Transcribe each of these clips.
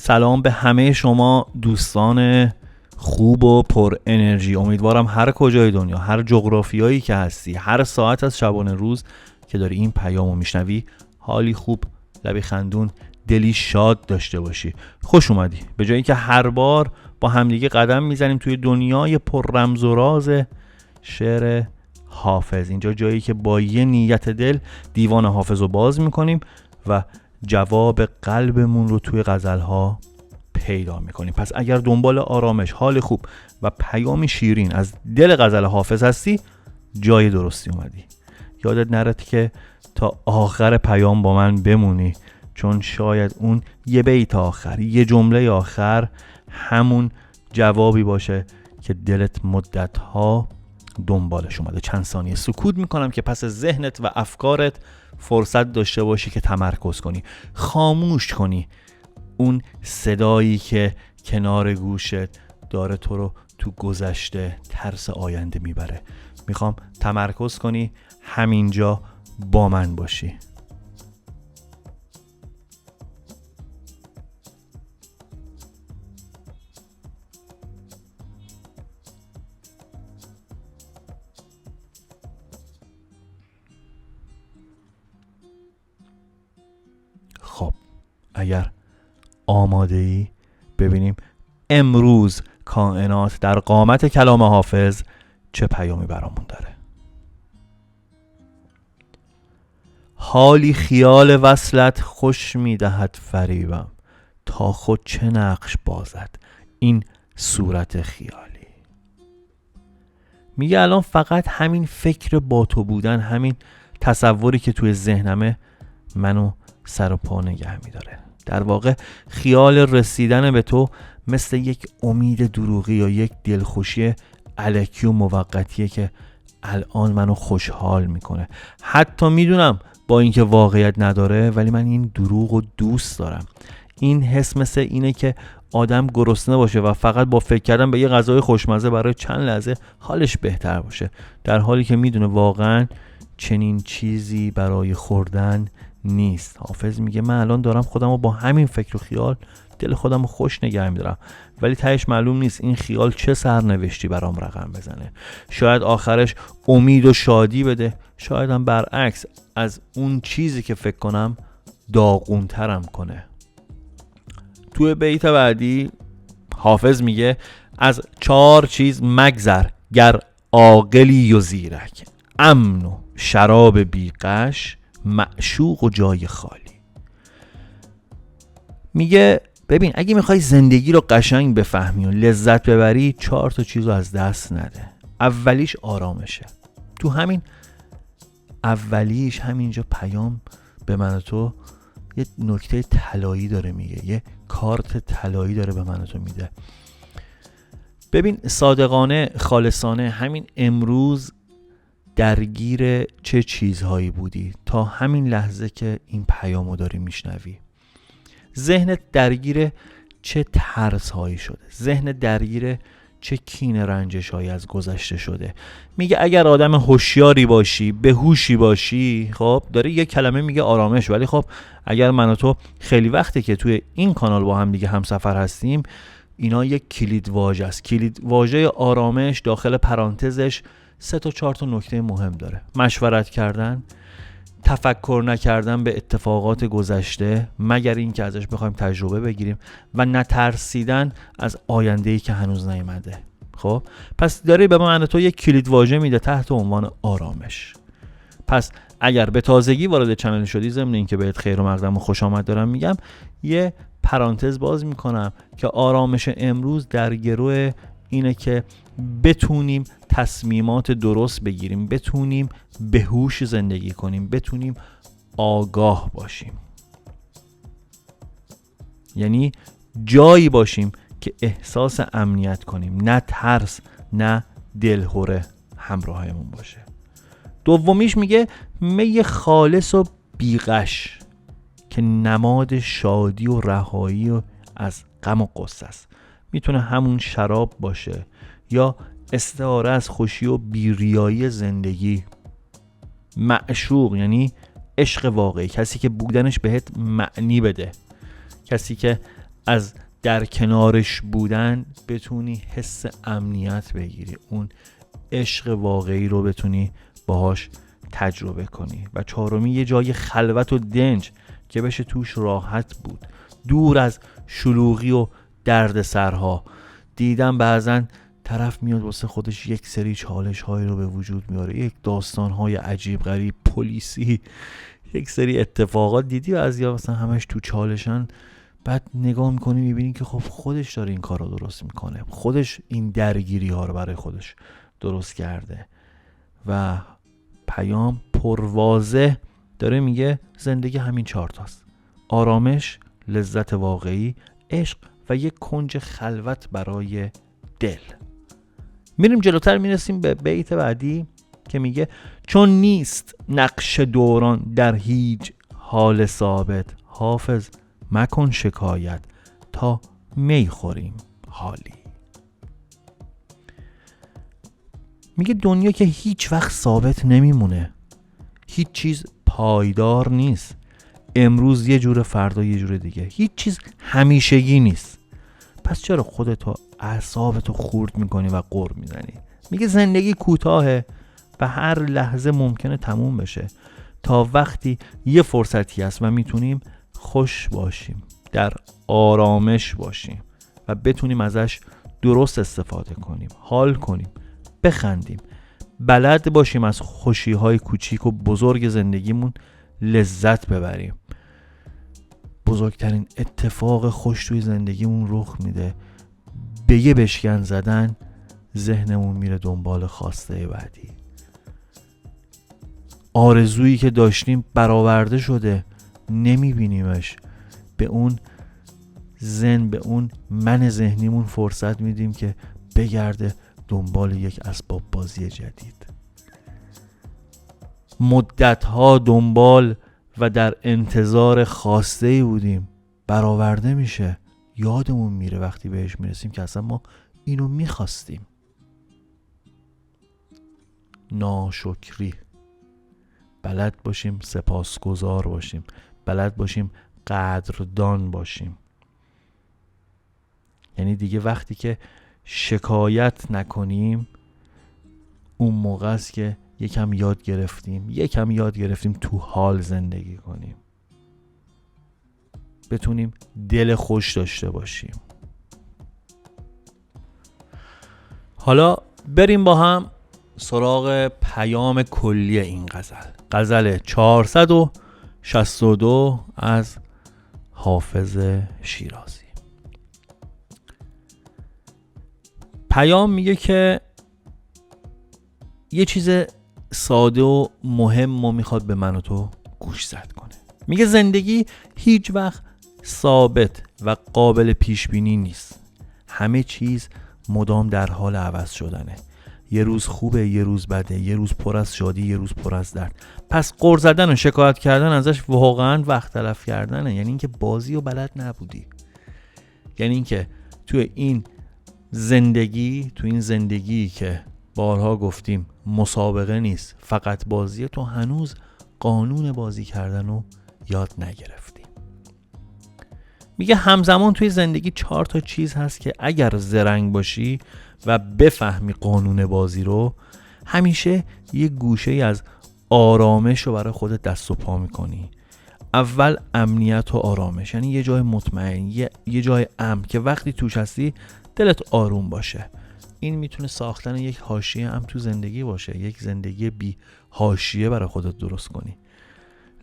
سلام به همه شما دوستان خوب و پر انرژی. امیدوارم هر کجای دنیا، هر جغرافیایی که هستی، هر ساعت از شبانه روز که داری این پیامو میشنوی، حالی خوب، لبی خندون، دلی شاد داشته باشی. خوش اومدی. به جایی که هر بار با همدیگه قدم میزنیم توی دنیای پر رمز و راز شعر حافظ، اینجا جایی که با یه نیت دل دیوان حافظ رو باز میکنیم و جواب قلبمون رو توی غزلها پیدا میکنیم. پس اگر دنبال آرامش، حال خوب و پیامی شیرین از دل غزل حافظ هستی، جای درستی اومدی. یادت نره که تا آخر پیام با من بمونی، چون شاید اون یه بیت آخر، یه جمله آخر همون جوابی باشه که دلت مدتها دنبالش اومده. چند ثانیه سکوت میکنم که پس ذهنت و افکارت فرصت داشته باشی که تمرکز کنی، خاموش کنی اون صدایی که کنار گوشت داره تو رو تو گذشته ترس آینده میبره. میخوام تمرکز کنی، همینجا با من باشی. خب اگر آماده ای، ببینیم امروز کائنات در قامت کلام حافظ چه پیامی برامون داره. حالی خیال وصلت خوش میدهد فریبم، تا خود چه نقش بازد این صورت خیالی. میگه الان فقط همین فکر با تو بودن، همین تصوری که توی ذهنمه، منو سر و پا نگه میداره. در واقع خیال رسیدن به تو مثل یک امید دروغی یا یک دلخوشی الکی و موقتیه که الان منو خوشحال میکنه. حتی میدونم با اینکه واقعیت نداره، ولی من این دروغ رو دوست دارم. این حس مثل اینه که آدم گرسنه باشه و فقط با فکر کردن به یه غذای خوشمزه برای چند لحظه حالش بهتر باشه، در حالی که میدونه واقعا چنین چیزی برای خوردن نیست. حافظ میگه من الان دارم خودم رو با همین فکر و خیال دل خودم رو خوش نگه میدارم، ولی تهش معلوم نیست این خیال چه سرنوشتی برام رقم بزنه. شاید آخرش امید و شادی بده، شاید هم برعکس از اون چیزی که فکر کنم داغونترم کنه. توی بیت بعدی حافظ میگه از 4 چیز مگذر گر عاقلی و زیرک، امن و شراب بیغش، معشوق و جای خالی. میگه ببین اگه میخوای زندگی رو قشنگ بفهمی و لذت ببری، 4 چیز رو از دست نده. اولیش آرامشه. تو همین اولیش همینجا پیام به من و تو یه نکته طلایی داره میگه، یه کارت طلایی داره به من و تو میده. ببین صادقانه، خالصانه همین امروز درگیر چه چیزهایی بودی تا همین لحظه که این پیامو داری میشنوی؟ ذهنت درگیر چه ترس‌هایی شده؟ ذهنت درگیر چه کینه رنجش‌هایی از گذشته شده؟ میگه اگر آدم هوشیاری باشی، بهوشی باشی، خب داره یه کلمه میگه آرامش، ولی خب اگر من و تو خیلی وقته که توی این کانال با هم دیگه همسفر هستیم، اینا یک کلید واژه است. کلید واژه آرامش داخل پرانتزش 3 تا 4 تا نکته مهم داره: مشورت کردن، تفکر نکردن به اتفاقات گذشته مگر این که ازش بخوایم تجربه بگیریم، و نترسیدن از آینده‌ای که هنوز نیامده. خب پس داره به من تو یک کلید واژه میده تحت عنوان آرامش. پس اگر به تازگی وارد چنل شدی، ضمن این که بهت خیر و مقدم و خوش آمد دارم میگم، یه پرانتز باز میکنم که آرامش امروز در گروه اینه که بتونیم تصمیمات درست بگیریم، بتونیم بهوش زندگی کنیم، بتونیم آگاه باشیم. یعنی جایی باشیم که احساس امنیت کنیم، نه ترس، نه دلهره همراهمون باشه. دومیش میگه می خالص و بیغش، که نماد شادی و رهایی و از غم و غصه است. میتونه همون شراب باشه یا استعاره از خوشی و بیریایی زندگی. معشوق یعنی عشق واقعی، کسی که بودنش بهت معنی بده، کسی که از در کنارش بودن بتونی حس امنیت بگیری، اون عشق واقعی رو بتونی باهاش تجربه کنی. و چهارمی یه جای خلوت و دنج که بشه توش راحت بود، دور از شلوغی و درد سرها. دیدم بعضن طرف میاد واسه خودش یک سری چالش هایی رو به وجود میاره، یک داستان های عجیب غریب پلیسی، یک سری اتفاقات دیدی و از یا مثلا همش تو چالشن، بعد نگاه میکنی میبینی که خب خودش داره این کار رو درست میکنه، خودش این درگیری ها رو برای خودش درست کرده. و پیام پرواضح داره میگه زندگی همین 4 تاست: آرامش، لذت واقعی، عشق و یک کنج خلوت برای دل. میریم جلوتر، میرسیم به بیت بعدی که میگه چون نیست نقش دوران در هیچ حال ثابت، حافظ مکن شکایت تا می خوریم حالی. میگه دنیا که هیچ وقت ثابت نمیمونه، هیچ چیز پایدار نیست، امروز یه جور فردا یه جور دیگه، هیچ چیز همیشگی نیست. پس چرا خودتو اعصابتو خورد میکنی و غر میزنی؟ میگه زندگی کوتاهه و هر لحظه ممکنه تموم بشه، تا وقتی یه فرصتی هست و میتونیم خوش باشیم، در آرامش باشیم و بتونیم ازش درست استفاده کنیم، حال کنیم، بخندیم، بلد باشیم از خوشی‌های کوچیک و بزرگ زندگیمون لذت ببریم. بزرگترین اتفاق خوش توی زندگیمون رخ میده، به یه بشکن زدن ذهنمون میره دنبال خواسته بعدی. آرزویی که داشتیم برآورده شده، نمیبینیمش، به اون به اون من ذهنیمون فرصت میدیم که بگرده دنبال یک اسباب بازی جدید. مدتها دنبال و در انتظار خواسته‌ای بودیم، برآورده میشه، یادمون میره وقتی بهش میرسیم که اصلا ما اینو میخواستیم. ناشکری، بلد باشیم سپاسگزار باشیم، بلد باشیم قدردان باشیم. یعنی دیگه وقتی که شکایت نکنیم، اون موقع است که یکم یاد گرفتیم تو حال زندگی کنیم، بتونیم دل خوش داشته باشیم. حالا بریم با هم سراغ پیام کلی این غزل 462 از حافظ شیرازی. پیام میگه که یه چیز ساده و مهم و میخواد به من و تو گوش زد کنه. میگه زندگی هیچ وقت ثابت و قابل پیش بینی نیست، همه چیز مدام در حال عوض شدنه. یه روز خوبه، یه روز بده، یه روز پر از شادی، یه روز پر از درد. پس غر زدن و شکایت کردن ازش واقعا وقت تلف کردنه. یعنی اینکه بازی و بلد نبودی، یعنی اینکه توی این زندگی که بارها گفتیم مسابقه نیست، فقط بازیه، تو هنوز قانون بازی کردن رو یاد نگرفتی. میگه همزمان توی زندگی 4 تا چیز هست که اگر زرنگ باشی و بفهمی قانون بازی رو، همیشه یه گوشه از آرامش رو برای خودت دست و پا میکنی. اول امنیت و آرامش، یعنی یه جای مطمئن، یه جای امن که وقتی توش هستی دلت آروم باشه. این میتونه ساختن یک حاشیه هم تو زندگی باشه، یک زندگی بی حاشیه برای خودت درست کنی.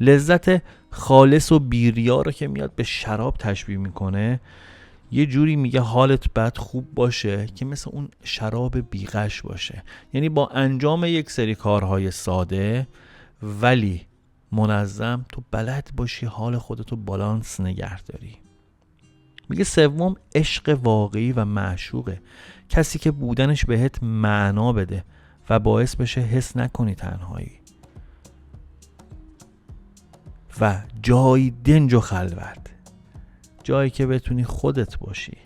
لذت خالص و بی‌ریا رو که میاد به شراب تشبیه میکنه، یه جوری میگه حالت بد خوب باشه که مثل اون شراب بیغش باشه. یعنی با انجام یک سری کارهای ساده ولی منظم، تو بلد باشی حال خودتو بالانس نگه داری. میگه سوم عشق واقعی و معشوقه، کسی که بودنش بهت معنا بده و باعث بشه حس نکنی تنهایی. و جای دنج و خلوت، جایی که بتونی خودت باشی،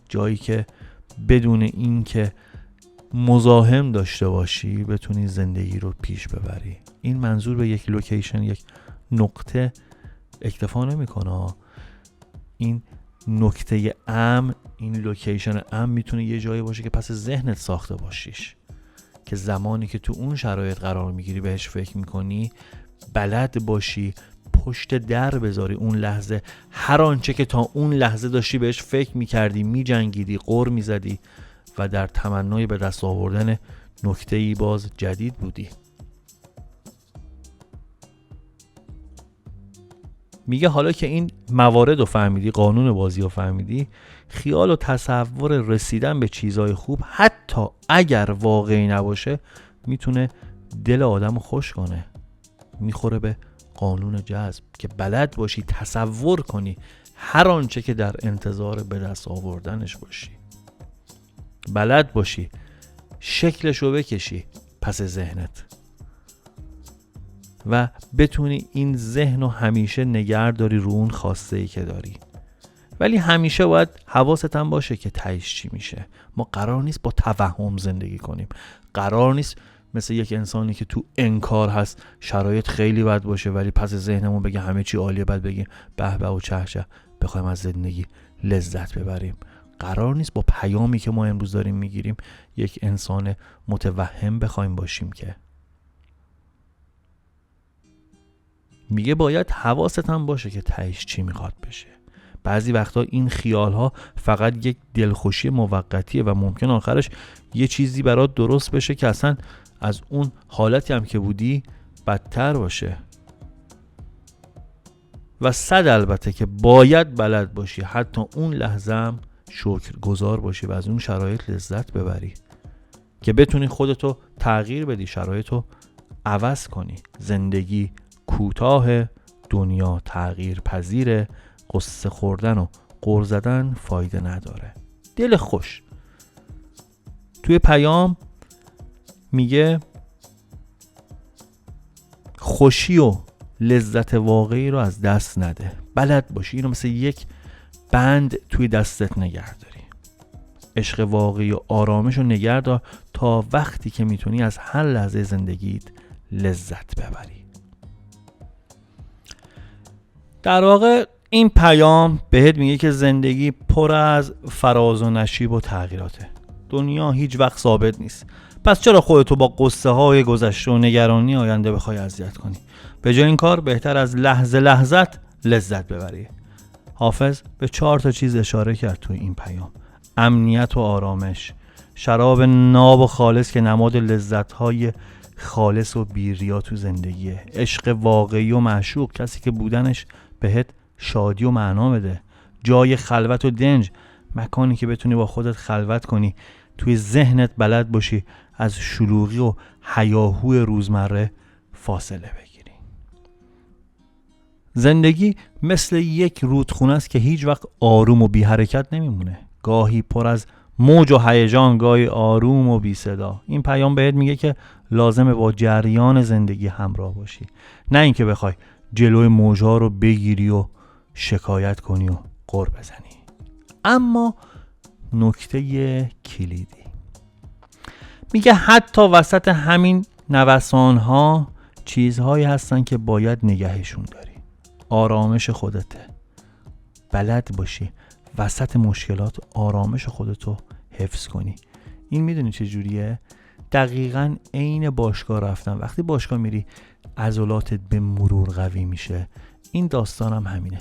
جایی که بدون این که مزاحم داشته باشی بتونی زندگی رو پیش ببری. این منظور به یک لوکیشن، یک نقطه اکتفا نمیکنه. این نکته امن، این لوکیشن امن میتونه یه جایی باشه که پس ذهنت ساخته باشیش، که زمانی که تو اون شرایط قرار میگیری بهش فکر میکنی، بلد باشی پشت در بذاری اون لحظه هر آنچه که تا اون لحظه داشتی بهش فکر میکردی، میجنگیدی، غر میزدی و در تمنای به دست آوردن نکته‌ای باز جدید بودی. میگه حالا که این موارد رو فهمیدی، قانون بازی رو فهمیدی، خیال و تصور رسیدن به چیزای خوب حتی اگر واقعی نباشه میتونه دل آدم رو خوش کنه. میخوره به قانون جذب که بلد باشی تصور کنی هر آنچه که در انتظار به دست آوردنش باشی، بلد باشی شکلش رو بکشی پس ذهنت و بتونی این ذهن رو همیشه نگه داری رو اون خواسته ای که داری. ولی همیشه باید حواست هم باشه که تهش چی میشه. ما قرار نیست با توهم زندگی کنیم، قرار نیست مثل یک انسانی که تو انکار هست شرایط خیلی بد باشه ولی پس ذهنمون بگه همه چی عالیه، بعد بگیم به به و چه چه بخوایم از زندگی لذت ببریم. قرار نیست با پیامی که ما امروز داریم میگیریم یک انسان متوهم بخوایم باشیم. که میگه باید حواست هم باشه که تهش چی میخواد بشه. بعضی وقتا این خیال ها فقط یک دلخوشی موقتیه و ممکن آخرش یه چیزی برات درست بشه که اصلا از اون حالتی هم که بودی بدتر باشه. و صد البته که باید بلد باشی حتی اون لحظه هم شکرگزار باشی و از اون شرایط لذت ببری که بتونی خودتو تغییر بدی، شرایطو عوض کنی. زندگی کوتاه، دنیا تغییر پذیره، قصه خوردن و غر زدن فایده نداره. دل خوش. توی پیام میگه خوشی و لذت واقعی رو از دست نده. بلد باشی اینو مثل یک بند توی دستت نگه داری. عشق واقعی و آرامش رو نگه دار تا وقتی که میتونی از هر لحظه زندگیت لذت ببری. در واقع این پیام بهت میگه که زندگی پر از فراز و نشیب و تغییراته. دنیا هیچ وقت ثابت نیست. پس چرا خودتو با قصه های گذشته و نگرانی آینده بخوای اذیت کنی؟ به جای این کار بهتر از لحظه لحظت لذت ببری. حافظ به 4 چیز اشاره کرد توی این پیام: امنیت و آرامش، شراب ناب و خالص که نماد لذت‌های خالص و بی‌ریا تو زندگیه، عشق واقعی و معشوق، کسی که بودنش بهت شادی و معنا بده، جای خلوت و دنج، مکانی که بتونی با خودت خلوت کنی، توی ذهنت بلد باشی از شلوغی و هیاهوی روزمره فاصله بگیری. زندگی مثل یک رودخونه است که هیچ وقت آروم و بی حرکت نمیمونه. گاهی پر از موج و هیجان، گاهی آروم و بی صدا. این پیام بهت میگه که لازمه با جریان زندگی همراه باشی، نه اینکه بخوای جلوی موجا رو بگیری و شکایت کنی و غر بزنی. اما نکته کلیدی میگه حتی وسط همین نوسان‌ها چیزهایی هستن که باید نگهشون داری. آرامش خودته. بلد باشی وسط مشکلات آرامش خودتو حفظ کنی. این میدونی چه جوریه؟ دقیقاً عین باشگاه رفتن. وقتی باشگاه میری عضلاتت به مرور قوی میشه. این داستان هم همینه.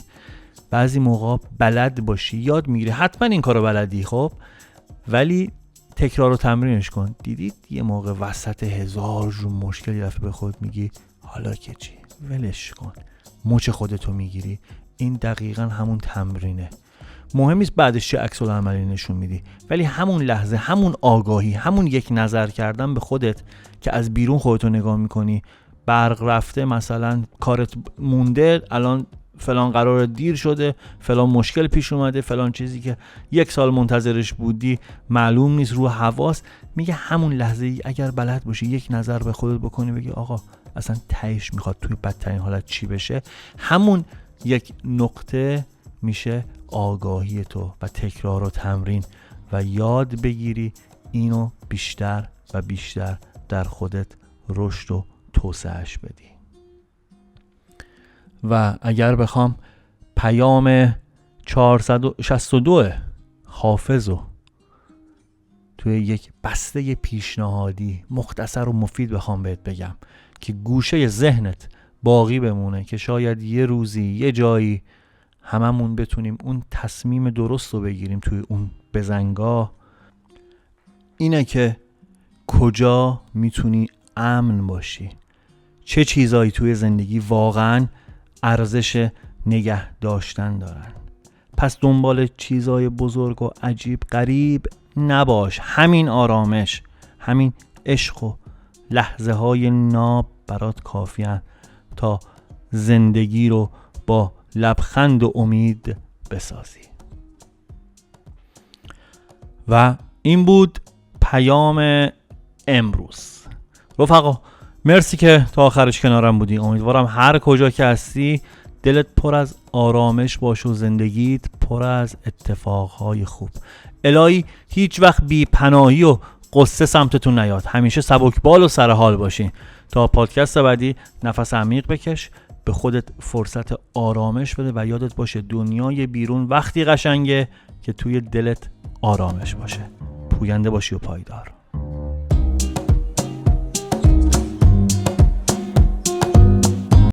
بعضی موقع بلد باشی، یاد میگیری، حتما این کارو بلدی، خب ولی تکرار و تمرینش کن. دیدید یه موقع وسط 1000 جو مشکلی رفت به خود میگی حالا که چی؟ ولش کن. مچ خودتو میگیری. این دقیقاً همون تمرینه. مهم نیست بعدش چه عکس العملی نشون میدی، ولی همون لحظه، همون آگاهی، همون یک نظر کردن به خودت که از بیرون خودتو نگاه میکنی، برق رفته، مثلا کارت مونده، الان فلان قرار دیر شده، فلان مشکل پیش اومده، فلان چیزی که 1 سال منتظرش بودی معلوم نیست، رو حواس. میگه همون لحظه اگر بلد باشی یک نظر به خودت بکنی، بگی آقا اصلا تهش میخواد توی بدترین حالت چی بشه، همون یک نقطه میشه آگاهی تو و تکرار و تمرین و یاد بگیری اینو بیشتر و بیشتر در خودت رشد و توسعهش بدی. و اگر بخوام پیام 462 حافظو توی یک بسته پیشنهادی مختصر و مفید بخوام بهت بگم که گوشه ذهنت باقی بمونه، که شاید یه روزی یه جایی هممون بتونیم اون تصمیم درست رو بگیریم توی اون بزنگاه، اینه که کجا میتونی امن باشی، چه چیزایی توی زندگی واقعا ارزش نگه داشتن دارن. پس دنبال چیزای بزرگ و عجیب غریب نباش. همین آرامش، همین عشق و لحظه های ناب برات کافیه تا زندگی رو با لبخند و امید بسازی. و این بود پیام امروز. رفقا مرسی که تا آخرش کنارم بودی. امیدوارم هر کجا که هستی دلت پر از آرامش باشه و زندگیت پر از اتفاقهای خوب. الهی هیچ وقت بی پناهی و قصه سمتتون نیاد. همیشه سبکبال و سرحال باشین. تا پادکست بعدی نفس عمیق بکش، به خودت فرصت آرامش بده و یادت باشه دنیای بیرون وقتی قشنگه که توی دلت آرامش باشه. پوینده باشی و پایدار.